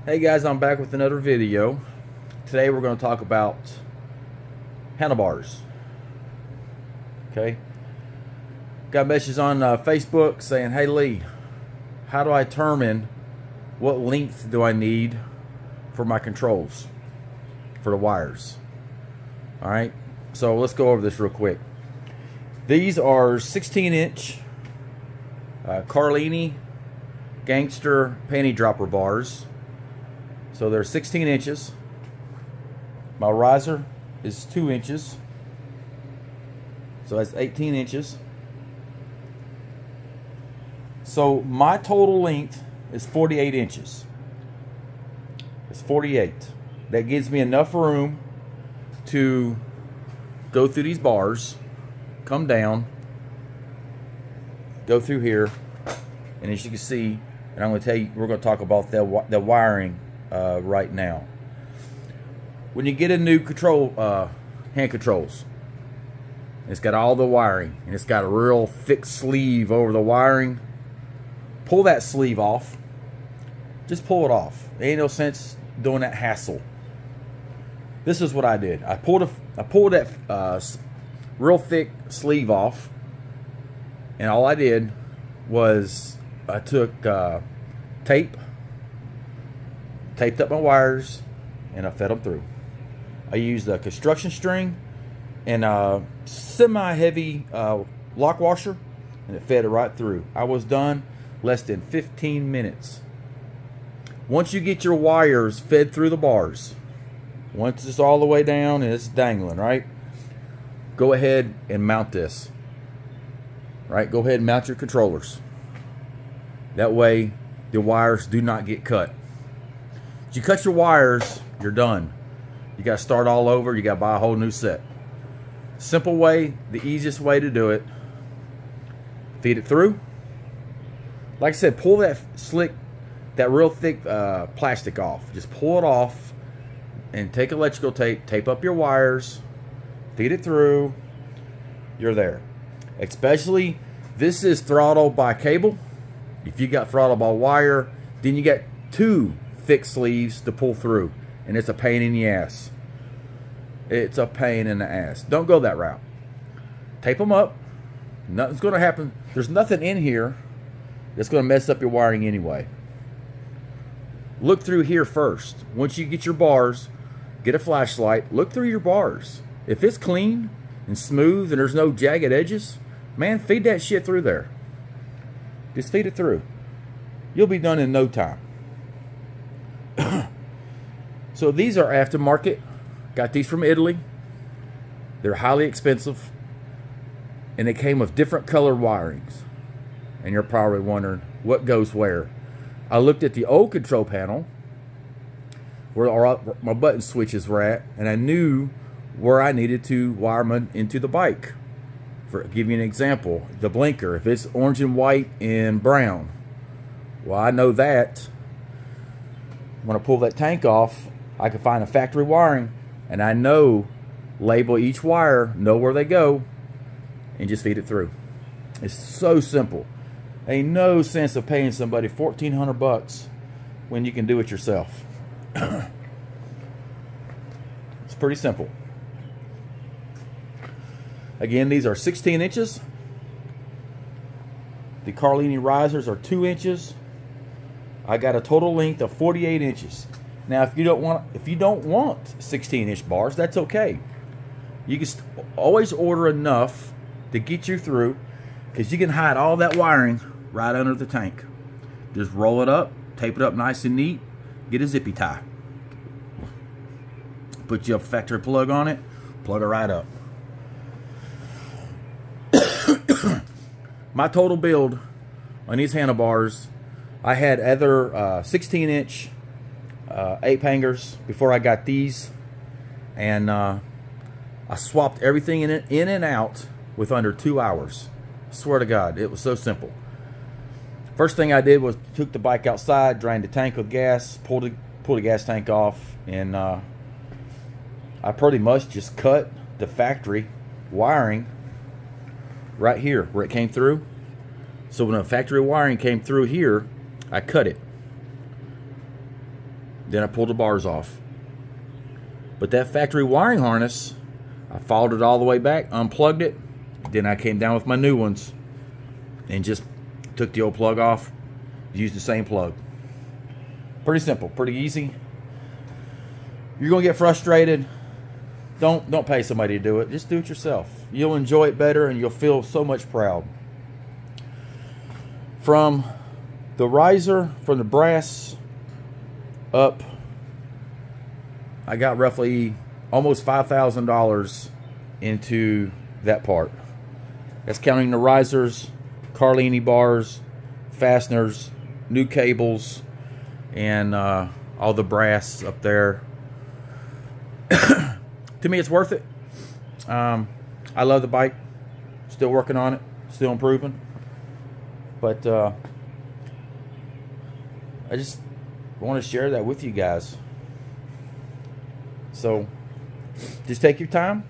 Hey guys, I'm back with another video. Today we're going to talk about handlebars. Okay. Got messages on Facebook saying, "Hey Lee, how do I determine what length do I need for my controls, for the wires?" Alright, so let's go over this real quick. These are 16-inch Harley Gangster panty dropper bars. So they're 16 inches. My riser is 2 inches. So that's 18 inches. So my total length is 48 inches. It's 48. That gives me enough room to go through these bars, come down, go through here, and as you can see, and I'm going to tell you, we're going to talk about the wiring right now. When you get a new control, hand controls, it's got all the wiring, and it's got a real thick sleeve over the wiring. Pull that sleeve off. Just pull it off. There ain't no sense doing that hassle. This is what I did. I pulled that real thick sleeve off, and all I did was I took taped up my wires, and I fed them through. I used a construction string and a semi-heavy lock washer, and it fed it right through. I was done less than 15 minutes. Once you get your wires fed through the bars, once it's all the way down and it's dangling, right, go ahead and mount this. Right, go ahead and mount your controllers. That way the wires do not get cut. If you cut your wires, you're done. You got to start all over. You got to buy a whole new set. Simple way, the easiest way to do it. Feed it through. Like I said, pull that real thick plastic off. Just pull it off and take electrical tape, tape up your wires, feed it through. You're there. Especially, this is throttle by cable. If you got throttle by wire, then you got two thick sleeves to pull through, and it's a pain in the ass. It's a pain in the ass. Don't go that route. Tape them up. Nothing's going to happen. There's nothing in here that's going to mess up your wiring anyway. Look through here first. Once you get your bars, get a flashlight, look through your bars. If it's clean and smooth and there's no jagged edges, man, feed that shit through there. Just feed it through. You'll be done in no time. So these are aftermarket. Got these from Italy. They're highly expensive, and they came with different color wirings. And you're probably wondering what goes where. I looked at the old control panel where my button switches were at, and I knew where I needed to wire them into the bike. For give you an example, the blinker, if it's orange and white and brown, well, I know that when I pull that tank off, I can find a factory wiring, and I know, label each wire, know where they go, and just feed it through. It's so simple. Ain't no sense of paying somebody $1,400 when you can do it yourself. It's pretty simple. Again, these are 16 inches. The Harley risers are 2 inches. I got a total length of 48 inches. Now, if you don't want 16-inch bars, that's okay. You can always order enough to get you through, because you can hide all that wiring right under the tank. Just roll it up, tape it up nice and neat, get a zippy tie. Put your factory plug on it, plug it right up. My total build on these handlebars, I had other 16-inch ape hangers before I got these, and I swapped everything in and out with under 2 hours. Swear to God, it was so simple. First thing I did was took the bike outside, drained the tank with gas, pulled the gas tank off, and I pretty much just cut the factory wiring right here where it came through. So when the factory wiring came through here, I cut it. Then I pulled the bars off. But that factory wiring harness, I followed it all the way back, unplugged it. Then I came down with my new ones and just took the old plug off, used the same plug. Pretty simple, pretty easy. You're gonna get frustrated. Don't pay somebody to do it. Just do it yourself. You'll enjoy it better and you'll feel so much proud. From the riser, from the brass up, I got roughly almost $5,000 into that part. That's counting the risers, Carlini bars, fasteners, new cables, and all the brass up there. To me, it's worth it. I love the bike. Still working on it. Still improving. But I just want to share that with you guys. So just take your time.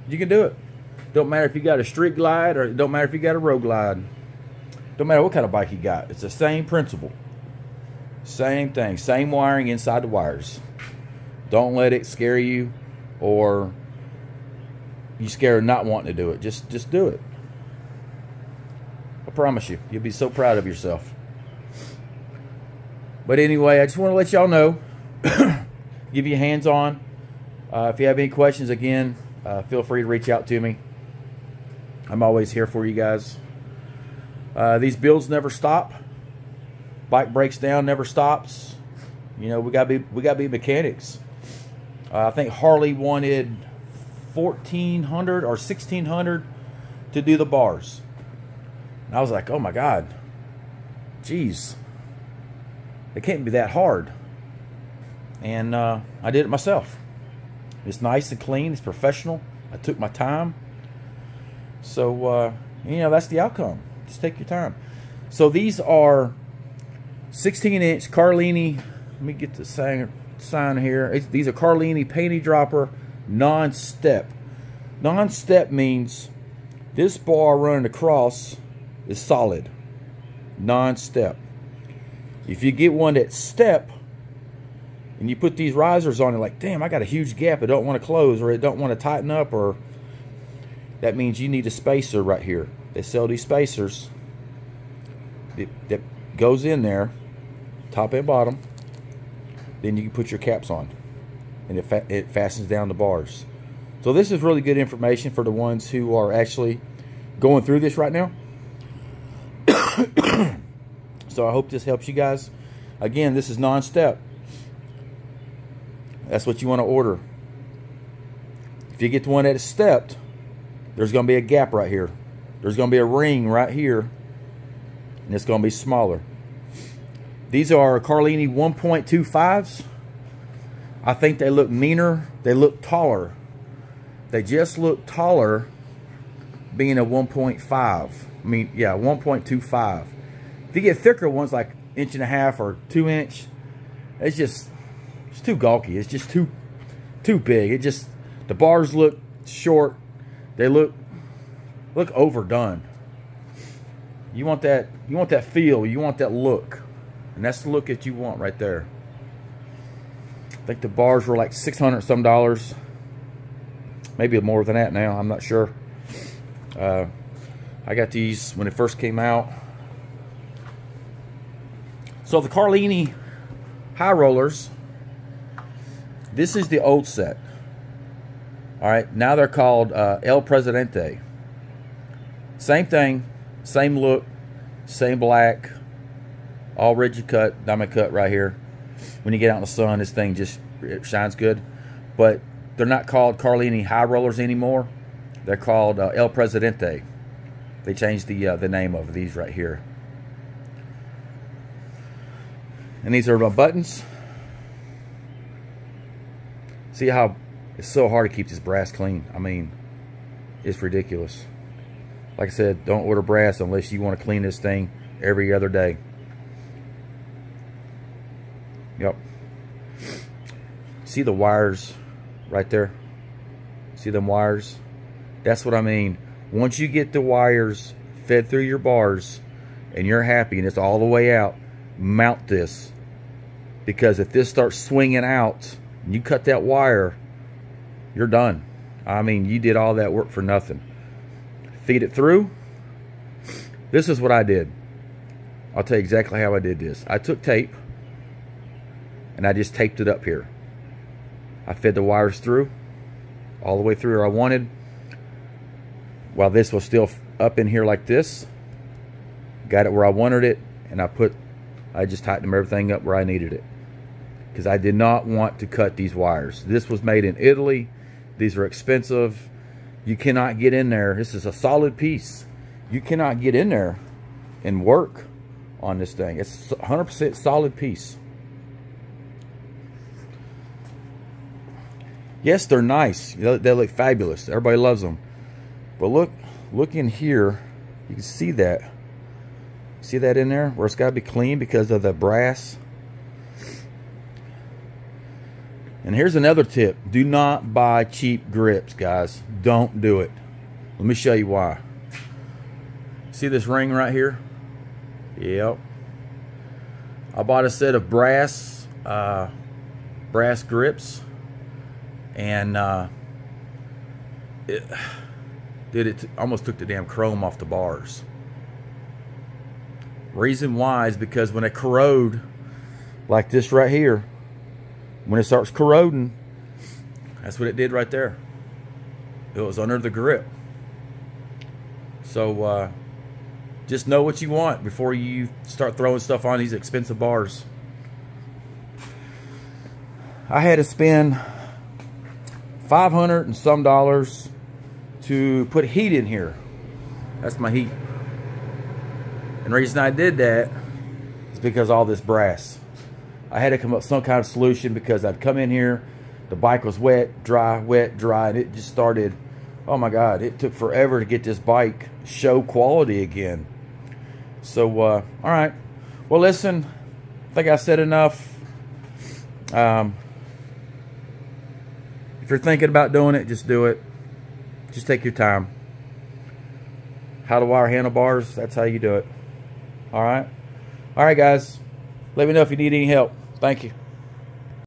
You can do it. Don't matter if you got a street glide, or it don't matter if you got a road glide. Don't matter what kind of bike you got. It's the same principle. Same thing. Same wiring inside the wires. Don't let it scare you, or you scared not wanting to do it. Just do it. I promise you, you'll be so proud of yourself. But anyway, I just want to let y'all know, give you hands on. If you have any questions, again, feel free to reach out to me. I'm always here for you guys. These builds never stop. Bike breaks down, never stops. You know, we gotta be mechanics. I think Harley wanted $1,400 or $1,600 to do the bars. And I was like, oh my God, geez, it can't be that hard. And I did it myself. It's nice and clean. It's professional. I took my time. So, you know, that's the outcome. Just take your time. So these are 16-inch Carlini. Let me get the sign here. These are Carlini panty dropper non-step. Non-step means this bar running across is solid. Non-step. If you get one that's step, and you put these risers on it, like, damn, I got a huge gap I don't want to close, or it don't want to tighten up, or that means you need a spacer right here. They sell these spacers that goes in there, top and bottom. Then you can put your caps on, and it fastens down the bars. So this is really good information for the ones who are actually going through this right now. So I hope this helps you guys. Again, this is non-step. That's what you want to order. If you get the one that is stepped, there's going to be a gap right here. There's going to be a ring right here, and it's going to be smaller. These are Carlini 1.25s. I think they look meaner. They look taller. They just look taller being a 1.5. I mean, yeah, 1.25. If you get thicker ones like 1.5 inch or 2 inch, it's too gawky. It's just too big. It just, the bars look short. They look overdone. You want that feel. You want that look. And that's the look that you want right there. I think the bars were like $600 some dollars. Maybe more than that now. I'm not sure. I got these when it first came out. So the Carlini high rollers, this is the old set. All right, now they're called El Presidente. Same thing, same look, same black, all rigid cut, diamond cut right here. When you get out in the sun, this thing just shines good. But they're not called Carlini high rollers anymore. They're called El Presidente. They changed the name of these right here. And these are buttons. See how it's so hard to keep this brass clean. I mean, it's ridiculous. Like I said, don't order brass unless you want to clean this thing every other day. Yep. See the wires right there? See them wires? That's what I mean. Once you get the wires fed through your bars and you're happy and it's all the way out, mount this. because if this starts swinging out and you cut that wire, you're done. I mean, you did all that work for nothing. Feed it through. This is what I did. I'll tell you exactly how I did this. I took tape and I just taped it up here. I fed the wires through, all the way through where I wanted, while this was still up in here like this. Got it where I wanted it, and I just tightened everything up where I needed it, because I did not want to cut these wires. This was made in Italy. These are expensive. You cannot get in there. This is a solid piece. You cannot get in there and work on this thing. It's 100% solid piece. Yes, they're nice. They look fabulous. Everybody loves them. But look in here. You can see that. See that in there? Where it's got to be clean because of the brass. And here's another tip. Do not buy cheap grips, guys. Don't do it. Let me show you why. See this ring right here? Yep. I bought a set of brass grips, and it almost took the damn chrome off the bars. Reason why is because when it corrode, like this right here, when it starts corroding, that's what it did right there. It was under the grip. So just know what you want before you start throwing stuff on these expensive bars. I had to spend $500 and some to put heat in here. That's my heat. And the reason I did that is because all this brass. I had to come up with some kind of solution, because I'd come in here, the bike was wet, dry, and it just started, oh my God, it took forever to get this bike show quality again. So, all right. Well, listen, I think I said enough. If you're thinking about doing it, just do it. Just take your time. How to wire handlebars, that's how you do it. All right? All right, guys. Let me know if you need any help. Thank you.